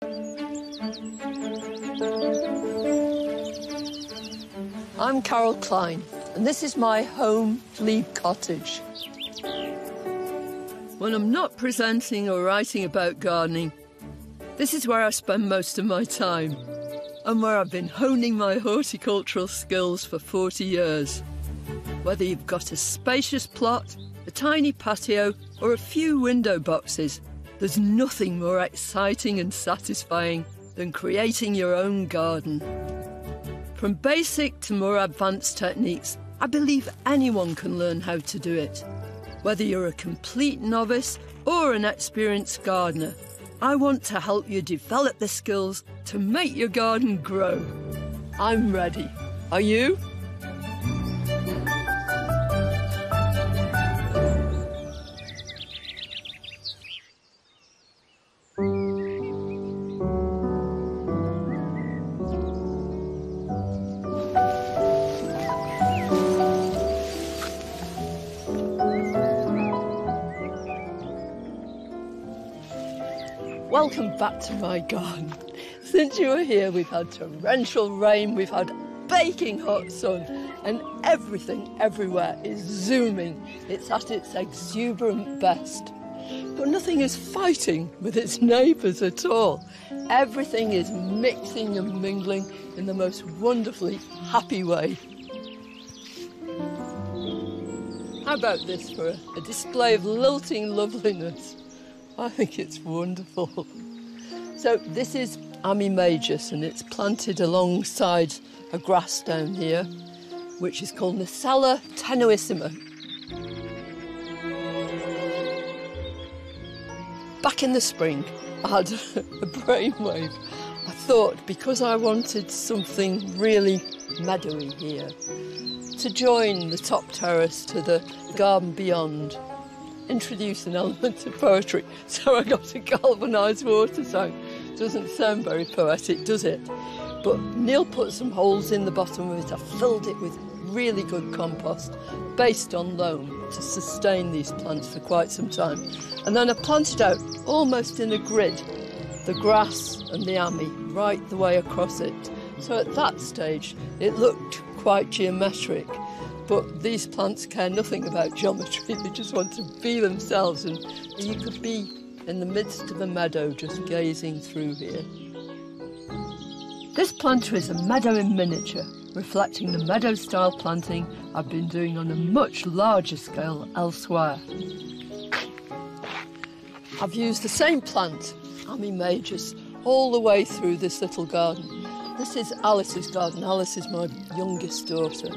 I'm Klein, and this is my home Glebe cottage. When I'm not presenting or writing about gardening, this is where I spend most of my time, and where I've been honing my horticultural skills for 40 years. Whether you've got a spacious plot, a tiny patio, or a few window boxes, there's nothing more exciting and satisfying than creating your own garden. From basic to more advanced techniques, I believe anyone can learn how to do it. Whether you're a complete novice or an experienced gardener, I want to help you develop the skills to make your garden grow. I'm ready. Are you? Welcome back to my garden. Since you were here, we've had torrential rain, we've had baking hot sun, and everything everywhere is zooming. It's at its exuberant best. But nothing is fighting with its neighbours at all. Everything is mixing and mingling in the most wonderfully happy way. How about this for a display of lilting loveliness? I think it's wonderful. So this is Magus, and it's planted alongside a grass down here, which is called Nucella tenuissima. Back in the spring, I had a brainwave. I thought, because I wanted something really meadowy here, to join the top terrace to the garden beyond, introduce an element of poetry. So I got a galvanised water tank. Doesn't sound very poetic, does it? But Neil put some holes in the bottom of it. I filled it with really good compost based on loam to sustain these plants for quite some time. And then I planted out almost in a grid the grass and the ammi right the way across it. So at that stage it looked quite geometric. But these plants care nothing about geometry, they just want to be themselves, and you could be in the midst of a meadow just gazing through here. This planter is a meadow in miniature, reflecting the meadow-style planting I've been doing on a much larger scale elsewhere. I've used the same plant, Magus, all the way through this little garden. This is Alice's garden. Alice is my youngest daughter.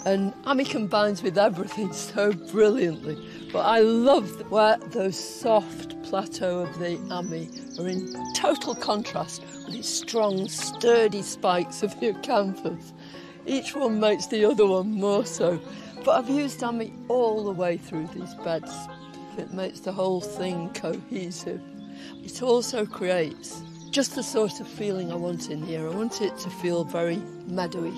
And Ammi combines with everything so brilliantly. But I love where those soft plateau of the Ammi are in total contrast with its strong, sturdy spikes of the acanthus. Each one makes the other one more so. But I've used Ammi all the way through these beds. It makes the whole thing cohesive. It also creates just the sort of feeling I want in here. I want it to feel very meadowy,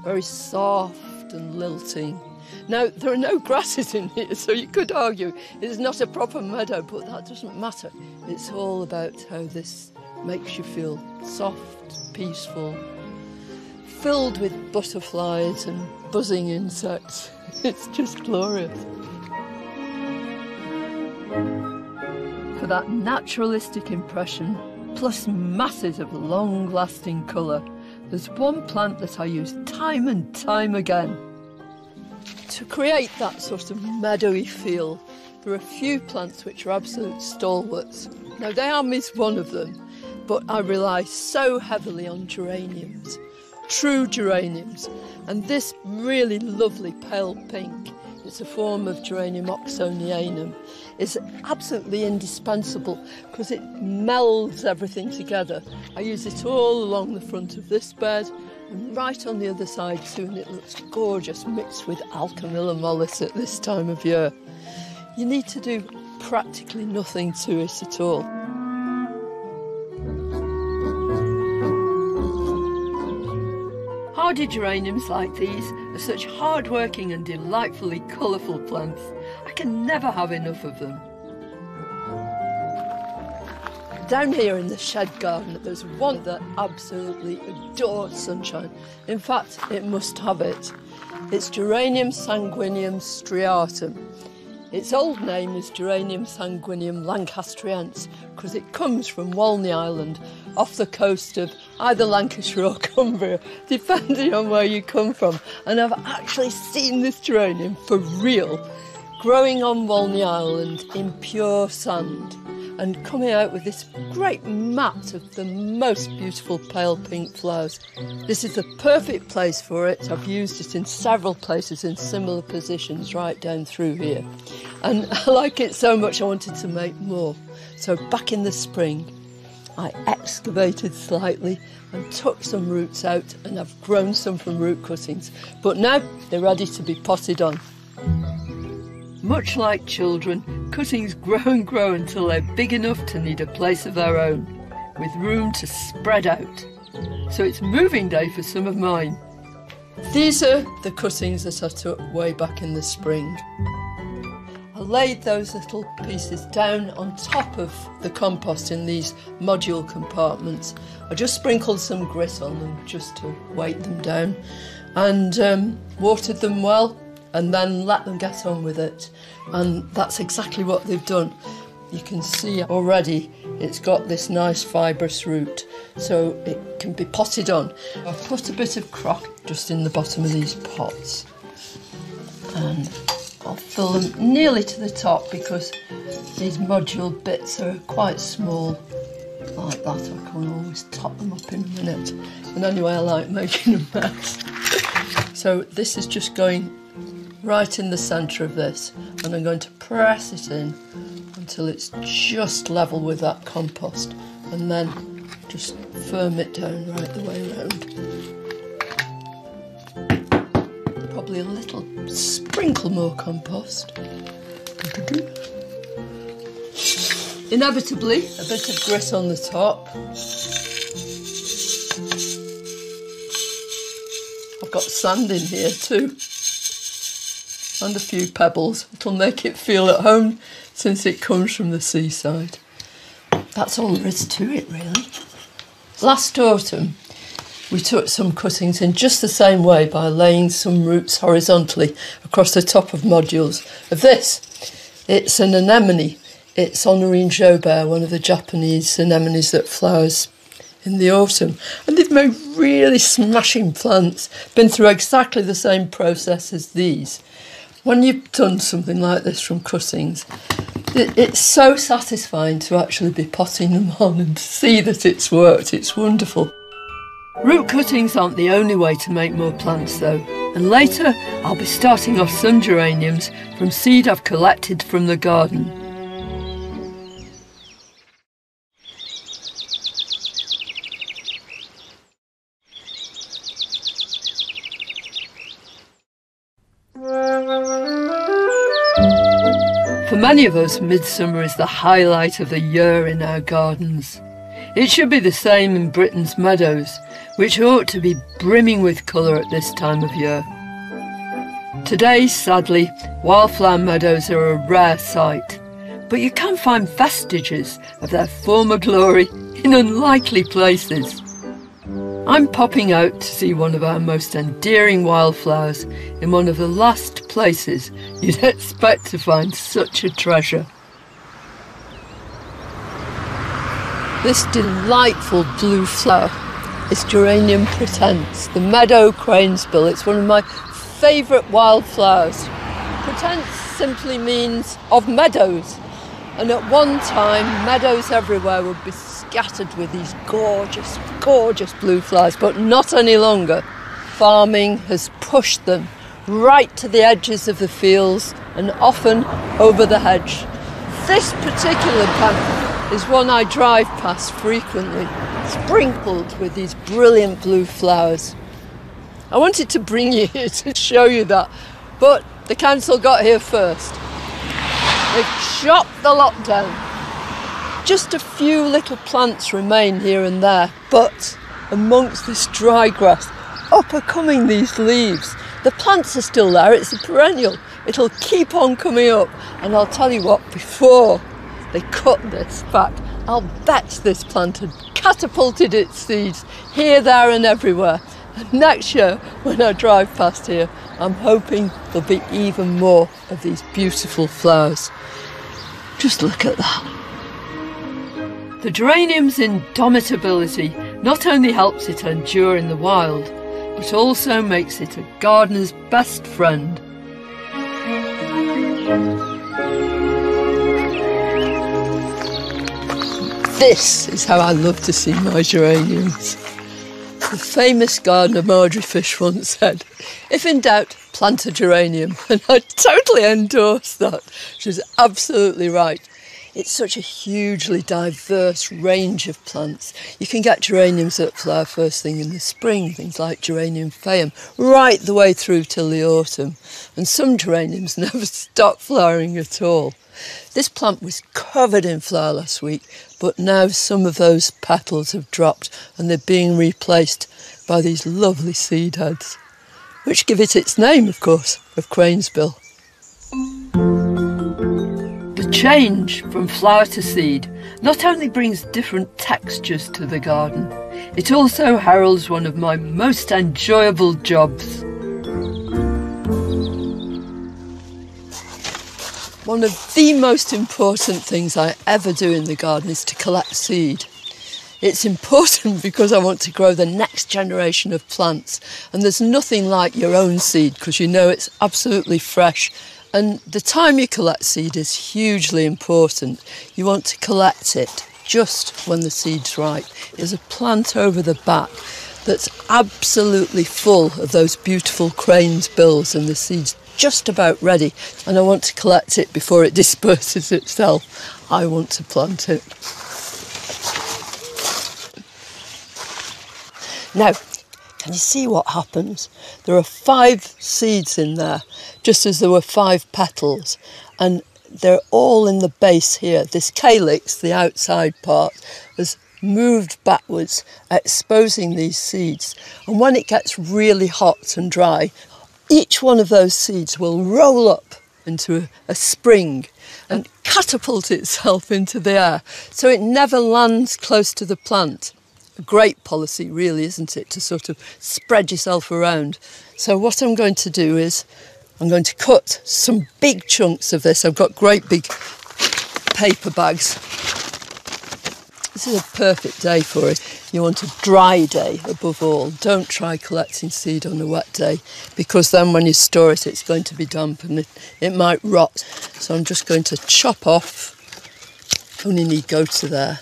very soft and lilting. Now, there are no grasses in here, so you could argue it's not a proper meadow, but that doesn't matter. It's all about how this makes you feel soft, peaceful, filled with butterflies and buzzing insects. It's just glorious. For that naturalistic impression, plus masses of long-lasting colour, there's one plant that I use time and time again. To create that sort of meadowy feel, there are a few plants which are absolute stalwarts. Now, Diam is one of them, but I rely so heavily on geraniums, true geraniums. And this really lovely pale pink, it's a form of Geranium oxonianum, is absolutely indispensable because it melds everything together. I use it all along the front of this bed and right on the other side too, and it looks gorgeous mixed with Alchemilla mollis at this time of year. You need to do practically nothing to it at all. Hardy geraniums like these are such hard-working and delightfully colourful plants. I can never have enough of them. Down here in the shed garden, there's one that absolutely adores sunshine. In fact, it must have it. It's Geranium sanguineum striatum. Its old name is Geranium sanguineum lancastriense because it comes from Walney Island off the coast of either Lancashire or Cumbria, depending on where you come from. And I've actually seen this geranium for real, growing on Walney Island in pure sand and coming out with this great mat of the most beautiful pale pink flowers. This is the perfect place for it. I've used it in several places in similar positions right down through here. And I like it so much I wanted to make more. So back in the spring, I excavated slightly and took some roots out, and I've grown some from root cuttings. But now they're ready to be potted on. Much like children, cuttings grow and grow until they're big enough to need a place of their own, with room to spread out. So it's moving day for some of mine. These are the cuttings that I took way back in the spring. I laid those little pieces down on top of the compost in these module compartments. I just sprinkled some grit on them just to weight them down and watered them well, and then let them get on with it. And that's exactly what they've done. You can see already it's got this nice fibrous root, so it can be potted on. I've put a bit of crock just in the bottom of these pots, and I'll fill them nearly to the top because these module bits are quite small. Like that, I can always top them up in a minute. And anyway, I like making a mess. So this is just going right in the centre of this, and I'm going to press it in until it's just level with that compost, and then just firm it down right the way around. Probably a little sprinkle more compost. Inevitably, a bit of grit on the top. I've got sand in here too, and a few pebbles. It'll make it feel at home since it comes from the seaside. That's all there is to it, really. Last autumn, we took some cuttings in just the same way by laying some roots horizontally across the top of modules of this. It's an anemone. It's Honorine Jobert, one of the Japanese anemones that flowers in the autumn. And they've made really smashing plants, been through exactly the same process as these. When you've done something like this from cuttings, it's so satisfying to actually be potting them on and see that it's worked. It's wonderful. Root cuttings aren't the only way to make more plants though, and later I'll be starting off some geraniums from seed I've collected from the garden. For many of us, midsummer is the highlight of the year in our gardens. It should be the same in Britain's meadows, which ought to be brimming with colour at this time of year. Today, sadly, wildflower meadows are a rare sight, but you can find vestiges of their former glory in unlikely places. I'm popping out to see one of our most endearing wildflowers in one of the last places you'd expect to find such a treasure. This delightful blue flower is Geranium pretense, the meadow cranesbill. It's one of my favourite wildflowers. Pretense simply means of meadows, and at one time meadows everywhere would be scattered with these gorgeous, gorgeous blue flowers, but not any longer. Farming has pushed them right to the edges of the fields and often over the hedge. This particular plant is one I drive past frequently, sprinkled with these brilliant blue flowers. I wanted to bring you here to show you that, but the council got here first. They've chopped the lot down. Just a few little plants remain here and there, but amongst this dry grass, up are coming these leaves. The plants are still there, it's a perennial. It'll keep on coming up, and I'll tell you what, before they cut this back, I'll bet this plant had catapulted its seeds here, there and everywhere. And next year, when I drive past here, I'm hoping there'll be even more of these beautiful flowers. Just look at that. The geranium's indomitability not only helps it endure in the wild, but also makes it a gardener's best friend. This is how I love to see my geraniums. The famous gardener Marjorie Fish once said, "If in doubt, plant a geranium." And I totally endorse that. She's absolutely right. It's such a hugely diverse range of plants. You can get geraniums that flower first thing in the spring, things like geranium phaeum, right the way through till the autumn. And some geraniums never stop flowering at all. This plant was covered in flower last week, but now some of those petals have dropped and they're being replaced by these lovely seed heads, which give it its name, of course, of cranesbill. The change from flower to seed not only brings different textures to the garden, it also heralds one of my most enjoyable jobs. One of the most important things I ever do in the garden is to collect seed. It's important because I want to grow the next generation of plants, and there's nothing like your own seed because you know it's absolutely fresh. And the time you collect seed is hugely important. You want to collect it just when the seed's ripe. There's a plant over the back that's absolutely full of those beautiful crane's bills, and the seed's just about ready, and I want to collect it before it disperses itself. I want to plant it. Now, can you see what happens? There are 5 seeds in there, just as there were 5 petals, and they're all in the base here. This calyx, the outside part, has moved backwards, exposing these seeds. And when it gets really hot and dry, each one of those seeds will roll up into a spring and catapult itself into the air, so it never lands close to the plant. A great policy, really, isn't it, to sort of spread yourself around. So what I'm going to do is I'm going to cut some big chunks of this. I've got great big paper bags. This is a perfect day for it. You want a dry day above all. Don't try collecting seed on a wet day, because then when you store it, it's going to be damp and it might rot. So I'm just going to chop off. Only need go to there.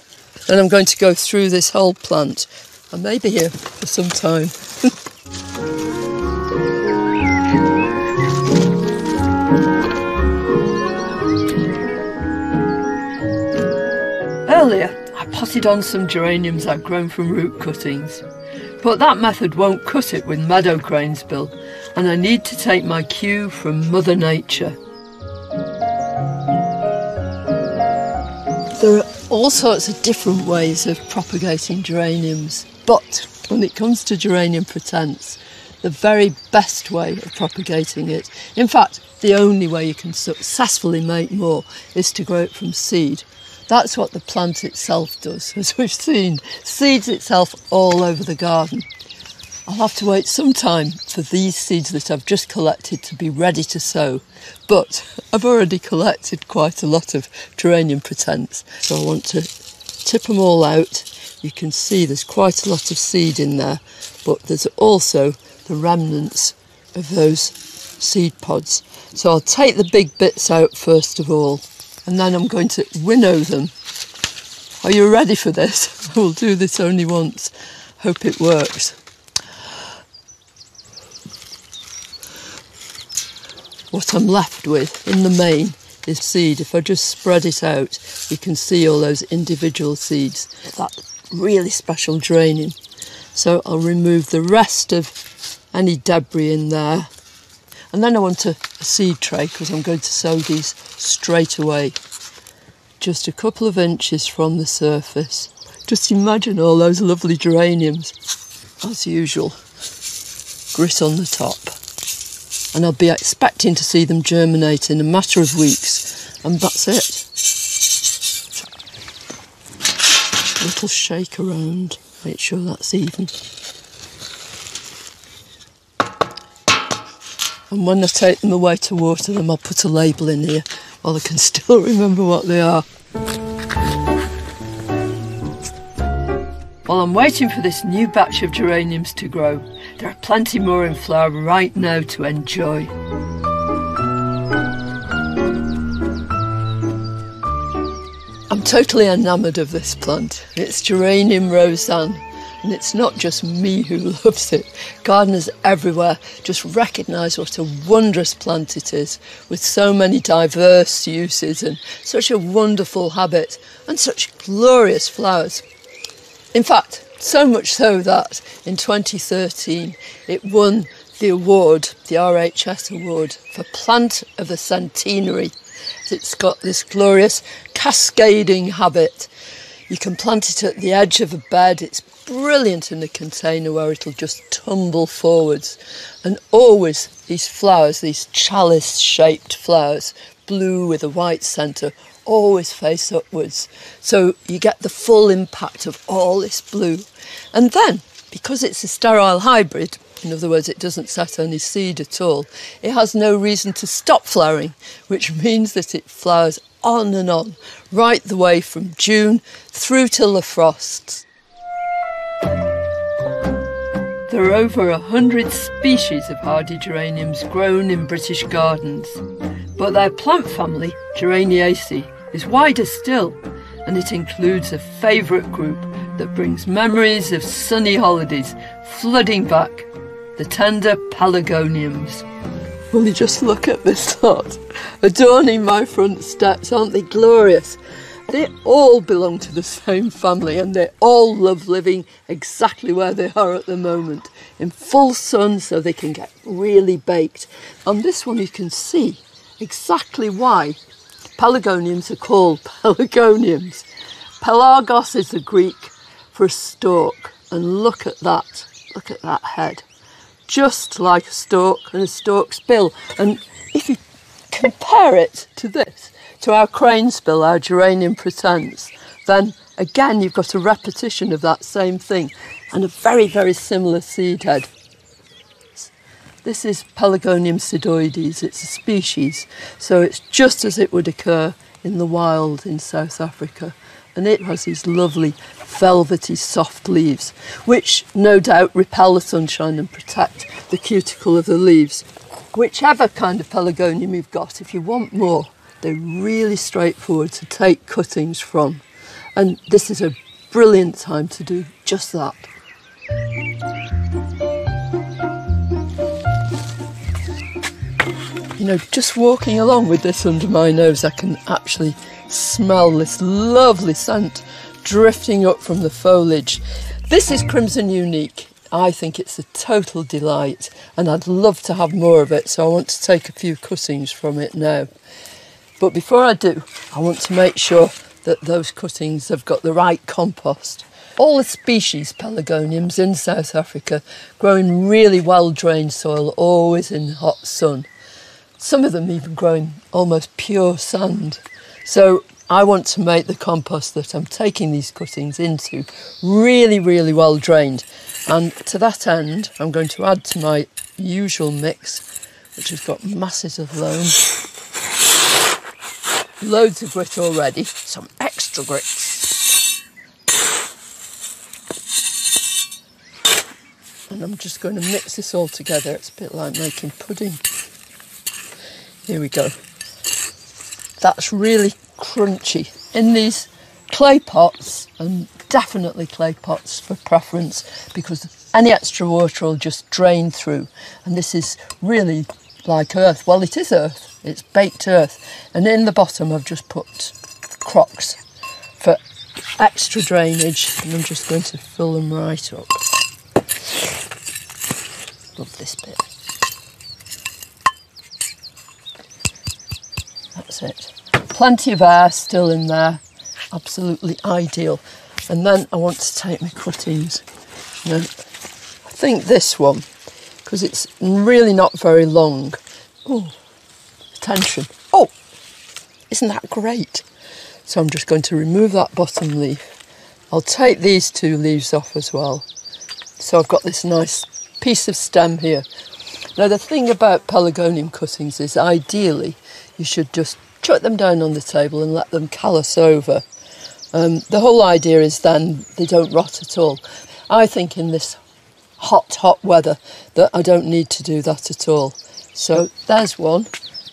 And I'm going to go through this whole plant. I may be here for some time. Earlier, I potted on some geraniums I'd grown from root cuttings, but that method won't cut it with meadow cranesbill, and I need to take my cue from Mother Nature. There are all sorts of different ways of propagating geraniums, but when it comes to geranium pretense, the very best way of propagating it, in fact, the only way you can successfully make more, is to grow it from seed. That's what the plant itself does, as we've seen, seeds itself all over the garden. I'll have to wait some time for these seeds that I've just collected to be ready to sow, but I've already collected quite a lot of geranium pretense, so I want to tip them all out. You can see there's quite a lot of seed in there, but there's also the remnants of those seed pods. So I'll take the big bits out first of all, and then I'm going to winnow them. Are you ready for this? I will do this only once. Hope it works. What I'm left with, in the main, is seed. If I just spread it out, you can see all those individual seeds. That really special geranium. So I'll remove the rest of any debris in there. And then I want a seed tray, because I'm going to sow these straight away. Just a couple of inches from the surface. Just imagine all those lovely geraniums. As usual, grit on the top. And I'll be expecting to see them germinate in a matter of weeks. And that's it. little shake around, make sure that's even. And when I take them away to water them, I'll put a label in here while I can still remember what they are. While I'm waiting for this new batch of geraniums to grow, there are plenty more in flower right now to enjoy. I'm totally enamoured of this plant. It's Geranium Roseanne, and it's not just me who loves it. Gardeners everywhere just recognise what a wondrous plant it is, with so many diverse uses and such a wonderful habit and such glorious flowers. In fact, so much so that in 2013 it won the award, the RHS award, for Plant of the Centenary. It's got this glorious cascading habit. You can plant it at the edge of a bed. It's brilliant in a container where it'll just tumble forwards. And always these flowers, these chalice-shaped flowers, blue with a white centre, always face upwards. So you get the full impact of all this blue. And then, because it's a sterile hybrid, in other words, it doesn't set any seed at all, it has no reason to stop flowering, which means that it flowers on and on, right the way from June through till the frosts. There are over 100 species of hardy geraniums grown in British gardens, but their plant family, Geraniaceae, is wider still, and it includes a favourite group that brings memories of sunny holidays flooding back, the tender pelargoniums. Will you just look at this lot, adorning my front steps, aren't they glorious? They all belong to the same family and they all love living exactly where they are at the moment, in full sun so they can get really baked. On this one you can see exactly why pelargoniums are called pelargoniums. Pelargos is the Greek for a stalk, and look at that head. Just like a stalk and a stalk's bill. And if you compare it to this, to our crane's bill, our geranium pretence, then again you've got a repetition of that same thing and a very, very similar seed head. This is Pelargonium sidoides. It's a species, so it's just as it would occur in the wild in South Africa. And it has these lovely velvety soft leaves, which no doubt repel the sunshine and protect the cuticle of the leaves. Whichever kind of pelargonium you've got, if you want more, they're really straightforward to take cuttings from. And this is a brilliant time to do just that. You know, just walking along with this under my nose, I can actually smell this lovely scent drifting up from the foliage. This is Crimson Unique. I think it's a total delight and I'd love to have more of it, so I want to take a few cuttings from it now. But before I do, I want to make sure that those cuttings have got the right compost. All the species pelargoniums in South Africa grow in really well-drained soil, always in hot sun. Some of them even grow in almost pure sand. So I want to make the compost that I'm taking these cuttings into really, really well drained. And to that end, I'm going to add to my usual mix, which has got masses of loam, loads of grit already, some extra grits. And I'm just going to mix this all together. It's a bit like making pudding. Here we go. That's really crunchy. In these clay pots, and definitely clay pots for preference, because any extra water will just drain through. And this is really like earth. Well, it is earth. It's baked earth. And in the bottom I've just put crocks for extra drainage, and I'm just going to fill them right up. Love this bit. That's it. Plenty of air still in there, absolutely ideal. And then I want to take my cuttings. And I think this one, because it's really not very long. Oh, attention. Oh, isn't that great? So I'm just going to remove that bottom leaf, I'll take these 2 leaves off as well. So I've got this nice piece of stem here. Now the thing about pelargonium cuttings is ideally you should just chuck them down on the table and let them callus over. The whole idea is then they don't rot at all. I think in this hot weather that I don't need to do that at all. So there's one,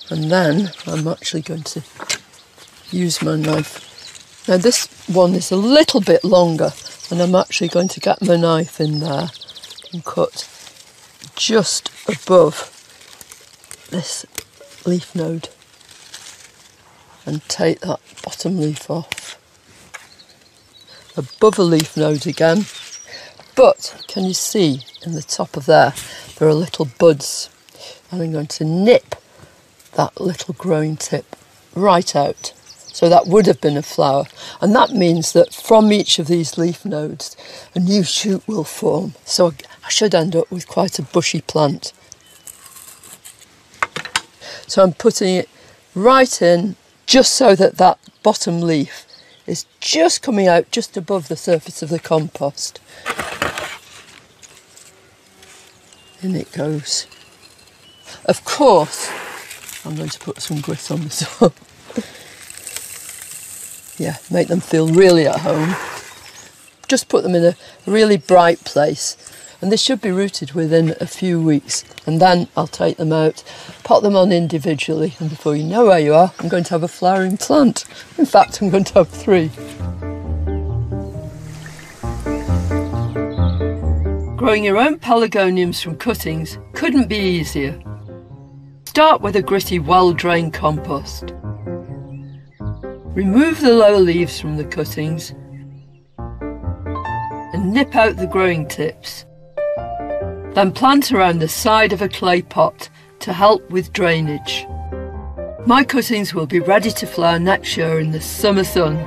and then I'm actually going to use my knife. Now this one is a little bit longer, and I'm actually going to get my knife in there and cut just above this leaf node and take that bottom leaf off. Above a leaf node again, but can you see in the top of there are little buds, and I'm going to nip that little growing tip right out. So that would have been a flower, and that means that from each of these leaf nodes a new shoot will form. So I should end up with quite a bushy plant. So I'm putting it right in just so that that bottom leaf is just coming out just above the surface of the compost. In it goes. Of course, I'm going to put some grit on this one. Yeah, make them feel really at home. Just put them in a really bright place, and they should be rooted within a few weeks. And then I'll take them out, pot them on individually, and before you know where you are, I'm going to have a flowering plant. In fact, I'm going to have 3. Growing your own pelargoniums from cuttings couldn't be easier. Start with a gritty, well-drained compost. Remove the lower leaves from the cuttings and nip out the growing tips. Then plant around the side of a clay pot to help with drainage. My cuttings will be ready to flower next year in the summer sun.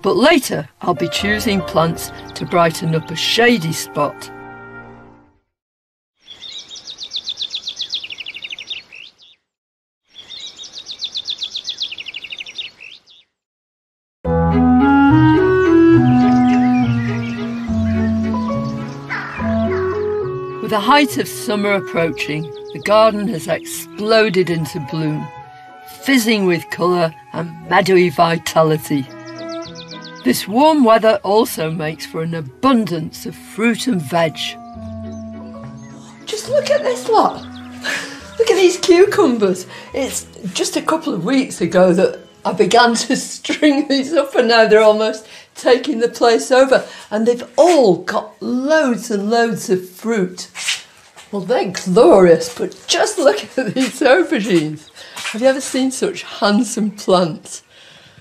But later I'll be choosing plants to brighten up a shady spot. With the height of summer approaching, the garden has exploded into bloom, fizzing with colour and meadowy vitality. This warm weather also makes for an abundance of fruit and veg. Just look at this lot! Look at these cucumbers! It's just a couple of weeks ago that I began to string these up, and now they're almost taking the place over, and they've all got loads and loads of fruit. Well, they're glorious, but just look at these aubergines. Have you ever seen such handsome plants?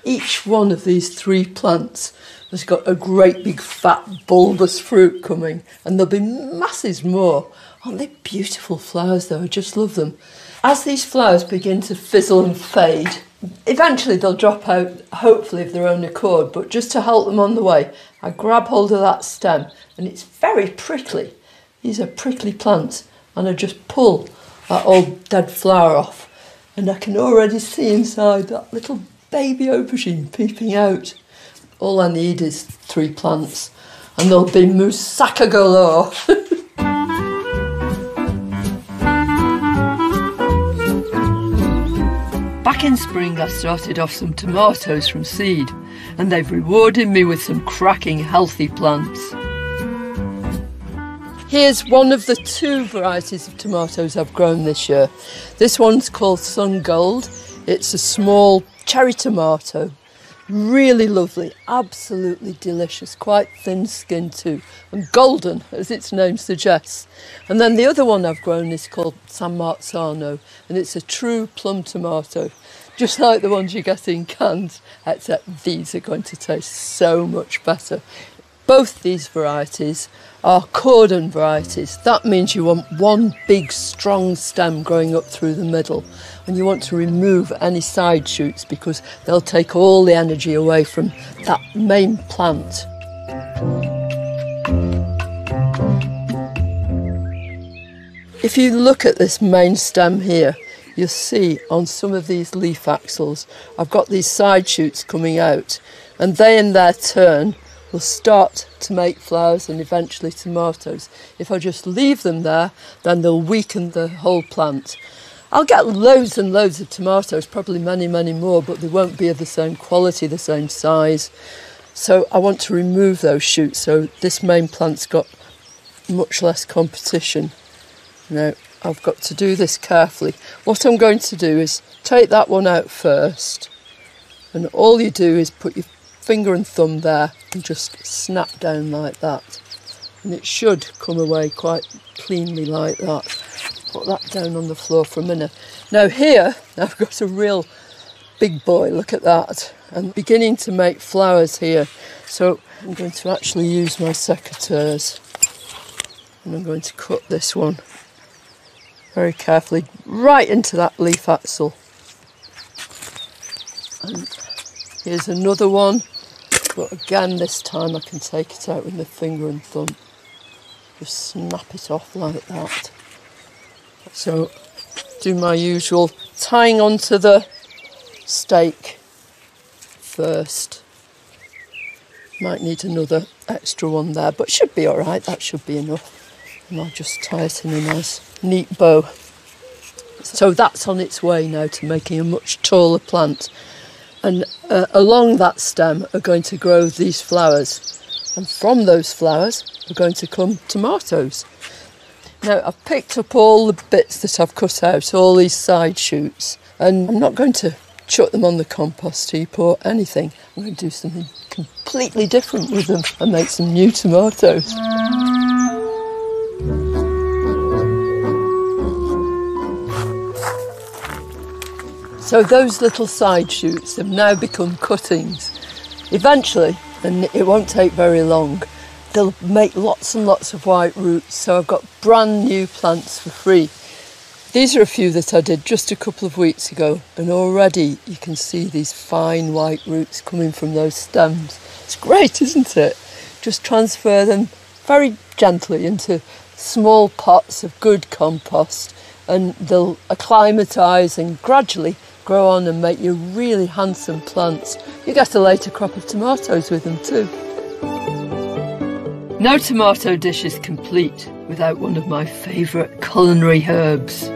Each one of these 3 plants has got a great big fat bulbous fruit coming, and there'll be masses more. Aren't they beautiful flowers though? I just love them. As these flowers begin to fizzle and fade, eventually they'll drop out, hopefully of their own accord, but just to help them on the way, I grab hold of that stem, and it's very prickly. These are prickly plants, and I just pull that old dead flower off, and I can already see inside that little baby aubergine peeping out. All I need is 3 plants, and there'll be moussaka galore. Back in spring I started off some tomatoes from seed, and they've rewarded me with some cracking healthy plants. Here's one of the 2 varieties of tomatoes I've grown this year. This one's called Sun Gold. It's a small cherry tomato. Really lovely, absolutely delicious, quite thin-skinned too, and golden, as its name suggests. And then the other one I've grown is called San Marzano, and it's a true plum tomato, just like the ones you get in cans, except these are going to taste so much better. Both these varieties are cordon varieties. That means you want one big strong stem growing up through the middle, and you want to remove any side shoots because they'll take all the energy away from that main plant. If you look at this main stem here, you'll see on some of these leaf axils I've got these side shoots coming out, and they in their turn will start to make flowers and eventually tomatoes. If I just leave them there, then they'll weaken the whole plant. I'll get loads and loads of tomatoes, probably many, many more, but they won't be of the same quality, the same size. So I want to remove those shoots, so this main plant's got much less competition. Now, I've got to do this carefully. What I'm going to do is take that one out first, and all you do is put your finger and thumb there and just snap down like that. And it should come away quite cleanly like that. Put that down on the floor for a minute. Now here, I've got a real big boy, look at that. I'm beginning to make flowers here. So I'm going to actually use my secateurs. And I'm going to cut this one very carefully right into that leaf axil. And here's another one, but again this time I can take it out with my finger and thumb. Just snap it off like that. So do my usual tying onto the stake first. Might need another extra one there, but should be alright, that should be enough. And I'll just tie it in a nice neat bow. So that's on its way now to making a much taller plant. And along that stem are going to grow these flowers. And from those flowers are going to come tomatoes. Now I've picked up all the bits that I've cut out, all these side shoots. And I'm not going to chuck them on the compost heap or anything. I'm going to do something completely different with them and make some new tomatoes. So those little side shoots have now become cuttings. Eventually, and it won't take very long, they'll make lots and lots of white roots, so I've got brand new plants for free. These are a few that I did just a couple of weeks ago, and already you can see these fine white roots coming from those stems. It's great, isn't it? Just transfer them very gently into small pots of good compost, and they'll acclimatise and gradually grow on and make you really handsome plants. You get a later crop of tomatoes with them too. No tomato dish is complete without one of my favourite culinary herbs.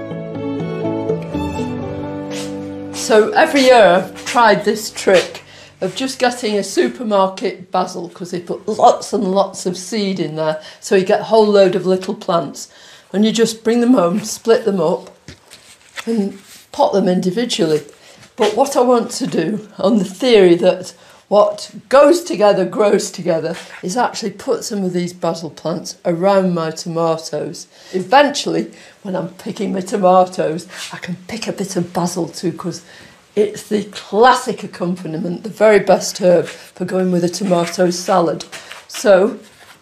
So every year I've tried this trick of just getting a supermarket basil, because they put lots and lots of seed in there, so you get a whole load of little plants, and you just bring them home, split them up and pot them individually. But what I want to do, on the theory that what goes together grows together, is actually put some of these basil plants around my tomatoes. Eventually, when I'm picking my tomatoes, I can pick a bit of basil too, because it's the classic accompaniment, the very best herb for going with a tomato salad. So,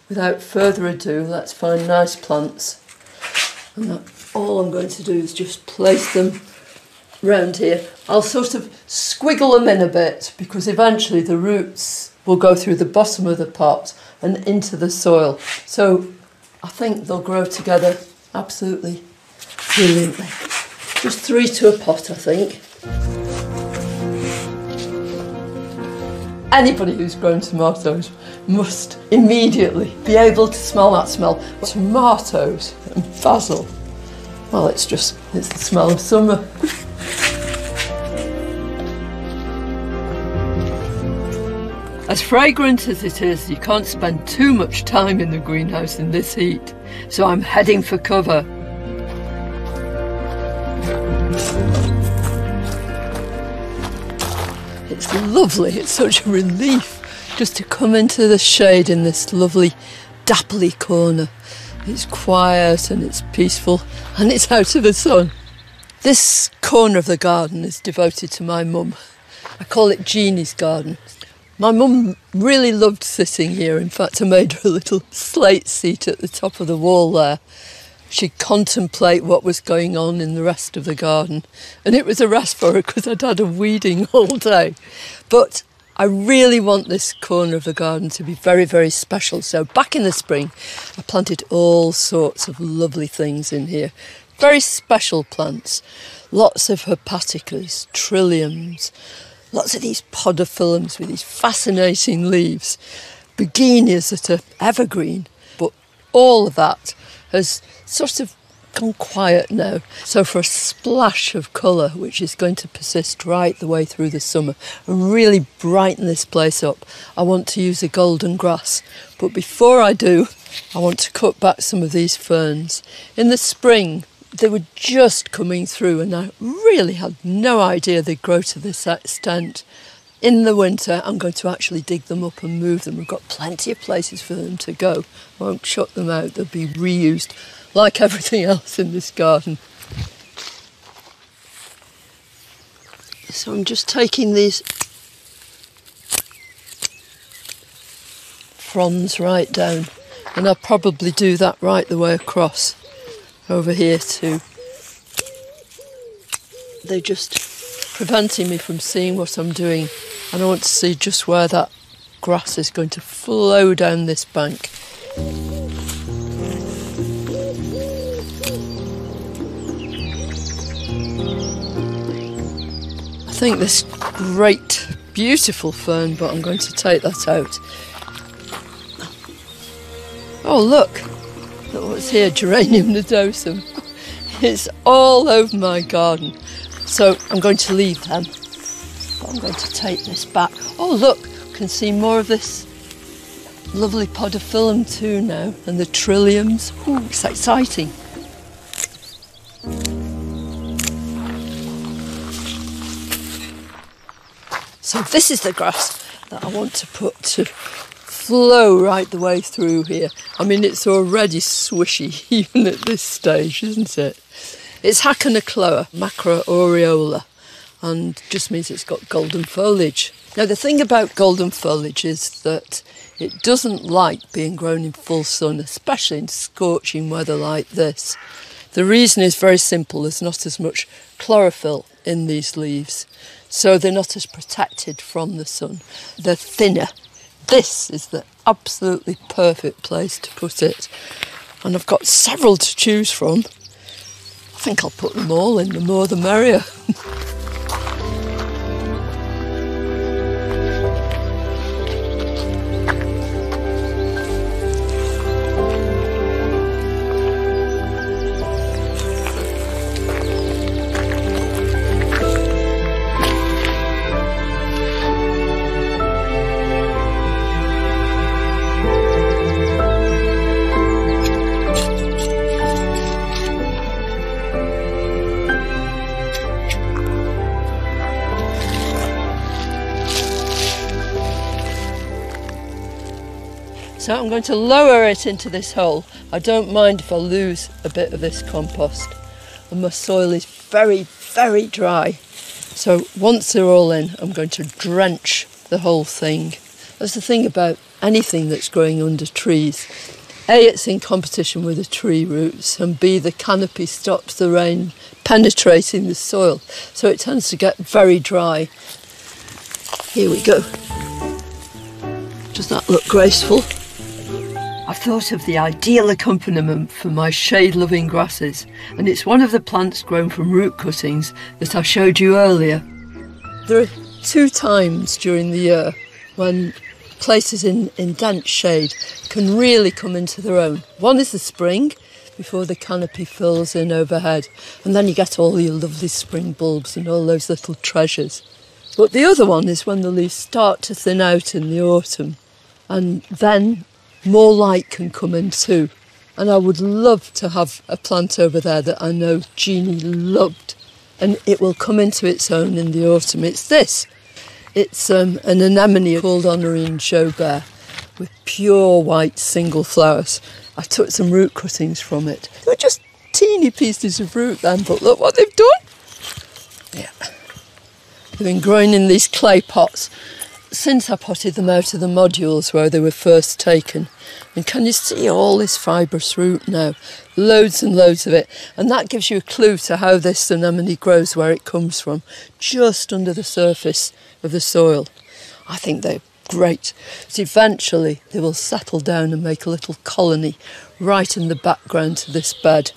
without further ado, let's find nice plants. And all I'm going to do is just place them round here. I'll sort of squiggle them in a bit, because eventually the roots will go through the bottom of the pot and into the soil. So I think they'll grow together absolutely brilliantly. Just 3 to a pot, I think. Anybody who's grown tomatoes must immediately be able to smell that smell. Tomatoes and basil. Well, it's the smell of summer. As fragrant as it is, you can't spend too much time in the greenhouse in this heat, so I'm heading for cover. It's lovely, it's such a relief just to come into the shade in this lovely dappley corner. It's quiet and it's peaceful and it's out of the sun. This corner of the garden is devoted to my mum. I call it Jeannie's garden. My mum really loved sitting here. In fact, I made her a little slate seat at the top of the wall there. She'd contemplate what was going on in the rest of the garden. And it was a rest for her because I'd had a weeding all day. But I really want this corner of the garden to be very, very special. So back in the spring, I planted all sorts of lovely things in here. Very special plants. Lots of hepaticas, trilliums, lots of these podophyllums with these fascinating leaves. begonias that are evergreen. But all of that has sort of gone quiet now. So for a splash of colour, which is going to persist right the way through the summer and really brighten this place up, I want to use a golden grass. But before I do, I want to cut back some of these ferns. In the spring, they were just coming through and I really had no idea they'd grow to this extent. In the winter, I'm going to actually dig them up and move them. We've got plenty of places for them to go. I won't shut them out, they'll be reused like everything else in this garden. So I'm just taking these fronds right down, and I'll probably do that right the way across over here too. They're just preventing me from seeing what I'm doing, and I want to see just where that grass is going to flow down this bank. I think this great, beautiful fern, but I'm going to take that out. Oh look, look what's here, geranium nodosum. It's all over my garden. So I'm going to leave them, but I'm going to take this back. Oh look, you can see more of this lovely podophyllum too now, and the trilliums. Ooh, it's exciting. So this is the grass that I want to put to flow right the way through here. I mean, it's already swishy even at this stage, isn't it? It's Hacanacloa, macro aureola, and just means it's got golden foliage. Now the thing about golden foliage is that it doesn't like being grown in full sun, especially in scorching weather like this. The reason is very simple, there's not as much chlorophyll in these leaves, so they're not as protected from the sun. They're thinner. This is the absolutely perfect place to put it. And I've got several to choose from. I think I'll put them all in, the more the merrier. So I'm going to lower it into this hole. I don't mind if I lose a bit of this compost. And my soil is very, very dry. So once they're all in, I'm going to drench the whole thing. That's the thing about anything that's growing under trees. A, it's in competition with the tree roots, and B, the canopy stops the rain penetrating the soil. So it tends to get very dry. Here we go. Does that look graceful? I've thought of the ideal accompaniment for my shade-loving grasses, and it's one of the plants grown from root cuttings that I showed you earlier. There are 2 times during the year when places in dense shade can really come into their own. One is the spring, before the canopy fills in overhead, and then you get all your lovely spring bulbs and all those little treasures. But the other one is when the leaves start to thin out in the autumn, and then more light can come in too. And I would love to have a plant over there that I know Jeannie loved, and it will come into its own in the autumn. It's this. It's an anemone called Honorine Joubert with pure white single flowers. I took some root cuttings from it. They were just teeny pieces of root then, but look what they've done. Yeah. They've been growing in these clay pots since I potted them out of the modules where they were first taken. And can you see all this fibrous root now? Loads and loads of it. And that gives you a clue to how this anemone grows, where it comes from, just under the surface of the soil. I think they're great. But eventually they will settle down and make a little colony right in the background to this bed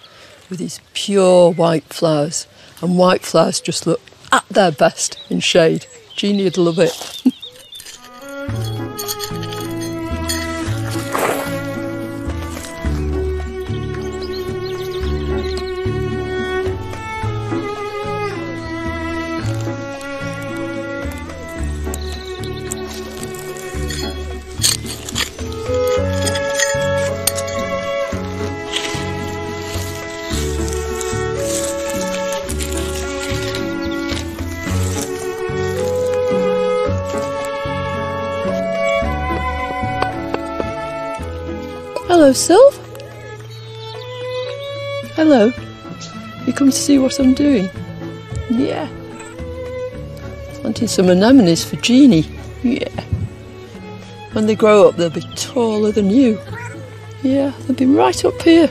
with these pure white flowers. And white flowers just look at their best in shade. Jeannie would love it. Hello, Sylv. Hello. You come to see what I'm doing? Yeah. Planting some anemones for Jeannie. Yeah. When they grow up, they'll be taller than you. Yeah, they'll be right up here.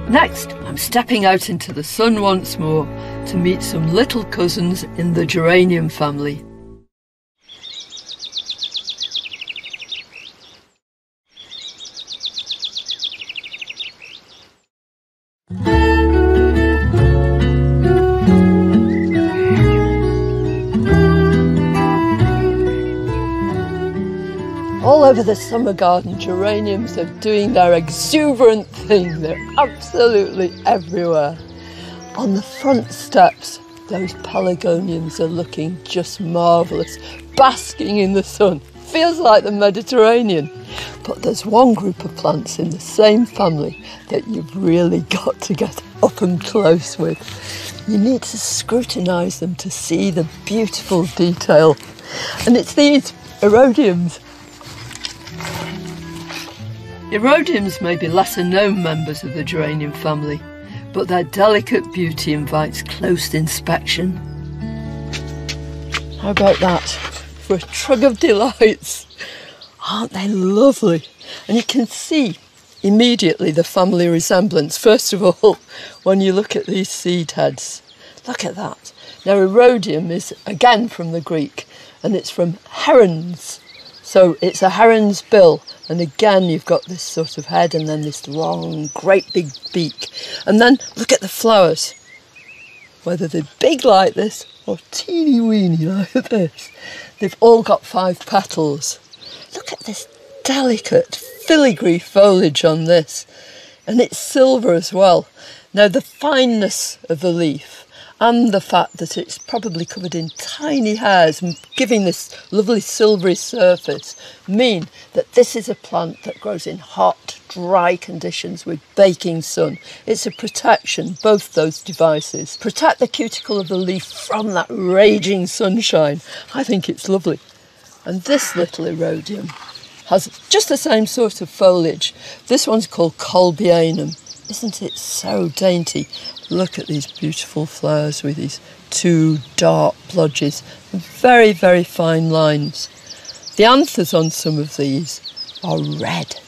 Next, I'm stepping out into the sun once more to meet some little cousins in the geranium family. All over the summer garden, geraniums are doing their exuberant thing. They're absolutely everywhere. On the front steps, those pelargoniums are looking just marvellous, basking in the sun. Feels like the Mediterranean. But there's one group of plants in the same family that you've really got to get up and close with. You need to scrutinise them to see the beautiful detail. And it's these erodiums. Erodiums may be lesser known members of the geranium family, but their delicate beauty invites close inspection. How about that for a trug of delights? Aren't they lovely? And you can see immediately the family resemblance. First of all, when you look at these seed heads, look at that. Now, erodium is again from the Greek, and it's from herons. So it's a heron's bill, and again you've got this sort of head and then this long, great big beak. And then look at the flowers, whether they're big like this or teeny weeny like this. They've all got 5 petals. Look at this delicate filigree foliage on this, and it's silver as well. Now the fineness of the leaf and the fact that it's probably covered in tiny hairs and giving this lovely silvery surface mean that this is a plant that grows in hot, dry conditions with baking sun. It's a protection, both those devices. Protect the cuticle of the leaf from that raging sunshine. I think it's lovely. And this little erodium has just the same sort of foliage. This one's called Colbianum. Isn't it so dainty? Look at these beautiful flowers with these 2 dark blotches, very, very fine lines. The anthers on some of these are red.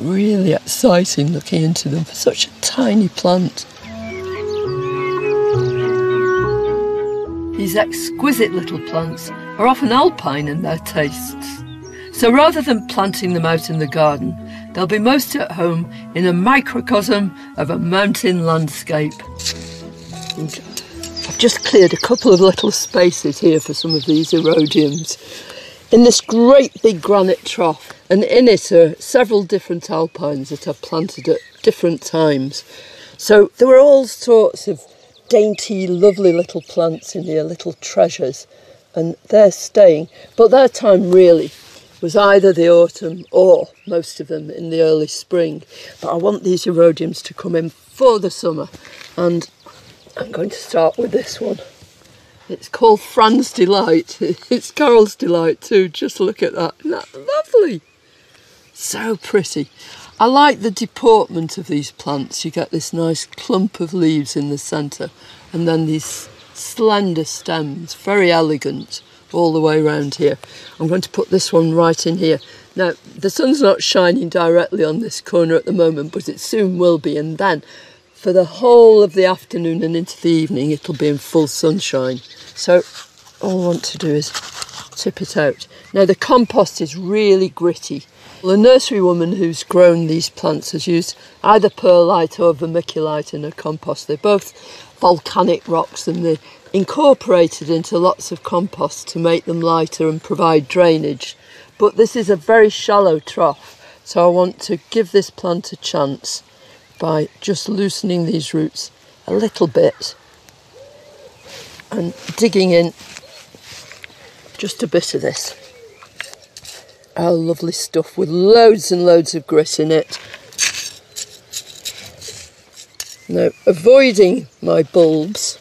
Really exciting looking into them for such a tiny plant. These exquisite little plants are often alpine in their tastes. So rather than planting them out in the garden, they'll be most at home in a microcosm of a mountain landscape. And I've just cleared a couple of little spaces here for some of these erodiums. In this great big granite trough, and in it are several different alpines that I've planted at different times. So there were all sorts of dainty, lovely little plants in here, little treasures, and they're staying. But their time really was either the autumn or most of them in the early spring. But I want these erodiums to come in for the summer, and I'm going to start with this one. It's called Fran's Delight. It's Carol's delight too. Just look at that. Isn't that lovely? So pretty. I like the deportment of these plants. You get this nice clump of leaves in the centre, and then these slender stems, very elegant all the way around here. I'm going to put this one right in here. Now, the sun's not shining directly on this corner at the moment, but it soon will be, and then for the whole of the afternoon and into the evening it'll be in full sunshine. So all I want to do is tip it out. Now, the compost is really gritty. The nursery woman who's grown these plants has used either perlite or vermiculite in her compost. They're both volcanic rocks, and they're incorporated into lots of compost to make them lighter and provide drainage. But this is a very shallow trough, so I want to give this plant a chance by just loosening these roots a little bit and digging in just a bit of this. Oh, lovely stuff with loads and loads of grit in it. Now, avoiding my bulbs.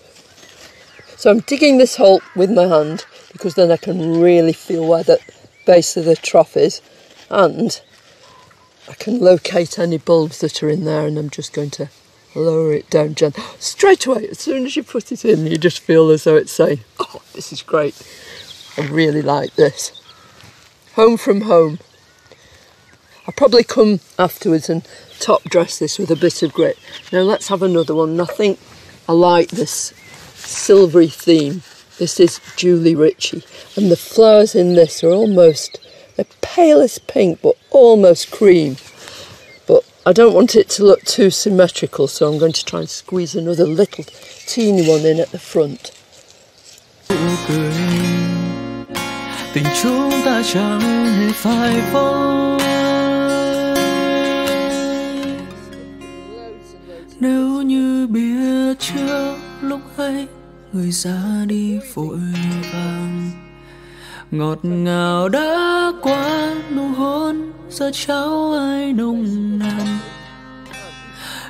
So I'm digging this hole with my hand because then I can really feel where the base of the trough is. And I can locate any bulbs that are in there, and I'm just going to lower it down gently. Straight away, as soon as you put it in, you just feel as though it's saying, oh, this is great. I really like this. Home from home. I'll probably come afterwards and top dress this with a bit of grit. Now let's have another one. I think I like this silvery theme. This is Julie Ritchie, and the flowers in this are almost, they're palest pink but almost cream. But I don't want it to look too symmetrical, so I'm going to try and squeeze another little teeny one in at the front. Tình chúng ta chẳng hề phai phôi. Nếu như biết trước lúc ấy người ra đi vội vàng, ngọt ngào đã qua nụ hôn giờ trao ai nồng nàn,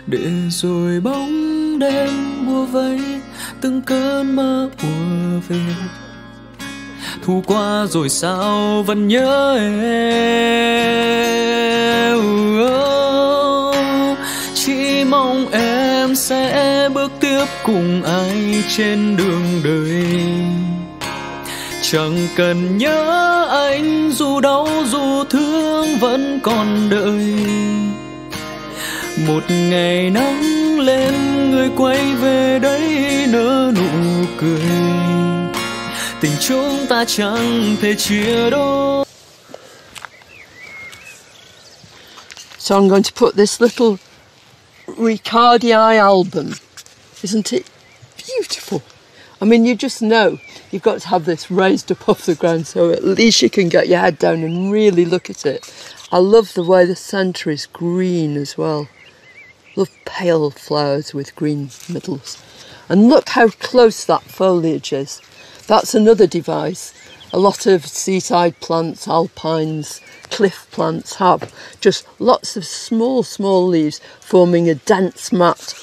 để rồi bóng đêm bùa vây từng cơn mơ ùa về. Thu qua rồi sao vẫn nhớ em. Chỉ mong em sẽ bước tiếp cùng ai trên đường đời. Chẳng cần nhớ anh, dù đau dù thương vẫn còn đợi. Một ngày nắng lên người quay về đấy nở nụ cười. Tình chúng ta chẳng thể chia đôi. So I'm going to put this little Ricardii album. Isn't it beautiful? I mean, you just know you've got to have this raised up off the ground so at least you can get your head down and really look at it. I love the way the centre is green as well. Love pale flowers with green middles. And look how close that foliage is. That's another device. A lot of seaside plants, alpines, cliff plants have just lots of small, small leaves forming a dense mat.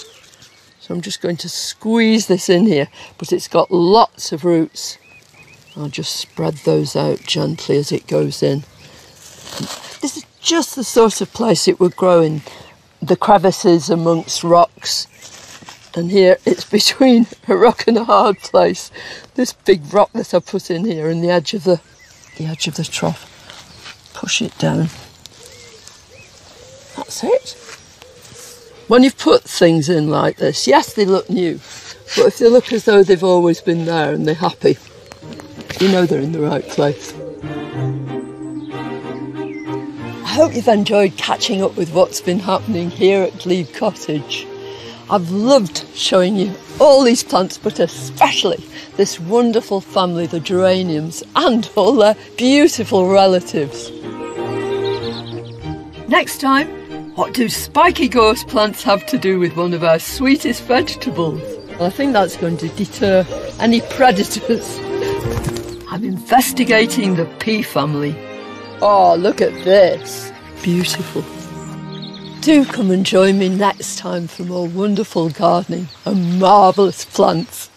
So I'm just going to squeeze this in here, but it's got lots of roots. I'll just spread those out gently as it goes in. This is just the sort of place it would grow in, the crevices amongst rocks. And here it's between a rock and a hard place. This big rock that I put in here and the edge of the trough. Push it down. That's it. When you've put things in like this, yes, they look new, but if they look as though they've always been there and they're happy, you know they're in the right place. I hope you've enjoyed catching up with what's been happening here at Glebe Cottage. I've loved showing you all these plants, but especially this wonderful family, the geraniums, and all their beautiful relatives. Next time, what do spiky gorse plants have to do with one of our sweetest vegetables? Well, I think that's going to deter any predators. I'm investigating the pea family. Oh, look at this. Beautiful. Do come and join me next time for more wonderful gardening and marvellous plants.